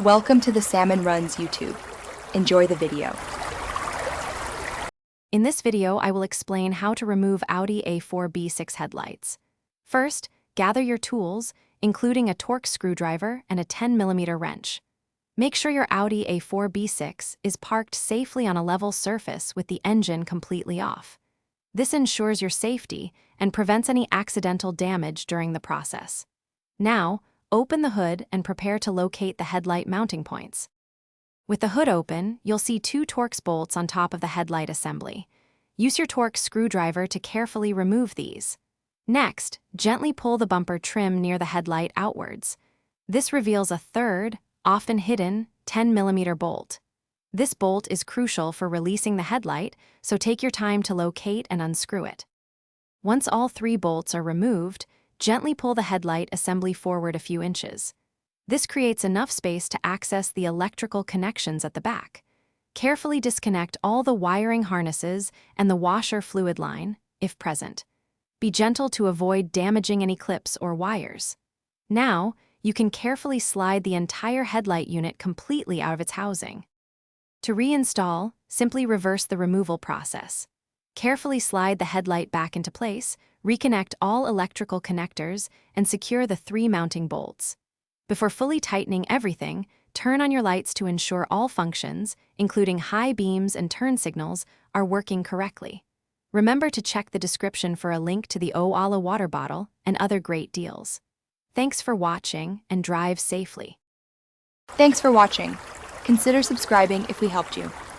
Welcome to the Salmon Runs YouTube. Enjoy the video. In this video, I will explain how to remove Audi A4 B6 headlights. First, gather your tools, including a Torx screwdriver and a 10mm wrench. Make sure your Audi A4 B6 is parked safely on a level surface with the engine completely off. This ensures your safety and prevents any accidental damage during the process. Now, open the hood and prepare to locate the headlight mounting points. With the hood open, you'll see two Torx bolts on top of the headlight assembly. Use your Torx screwdriver to carefully remove these. Next, gently pull the bumper trim near the headlight outwards. This reveals a third, often hidden, 10mm bolt. This bolt is crucial for releasing the headlight, so take your time to locate and unscrew it. Once all three bolts are removed, gently pull the headlight assembly forward a few inches. This creates enough space to access the electrical connections at the back. Carefully disconnect all the wiring harnesses and the washer fluid line, if present. Be gentle to avoid damaging any clips or wires. Now, you can carefully slide the entire headlight unit completely out of its housing. To reinstall, simply reverse the removal process. Carefully slide the headlight back into place, reconnect all electrical connectors, and secure the three mounting bolts. Before fully tightening everything, turn on your lights to ensure all functions, including high beams and turn signals, are working correctly. Remember to check the description for a link to the Oala water bottle and other great deals. Thanks for watching and drive safely. Thanks for watching. Consider subscribing if we helped you.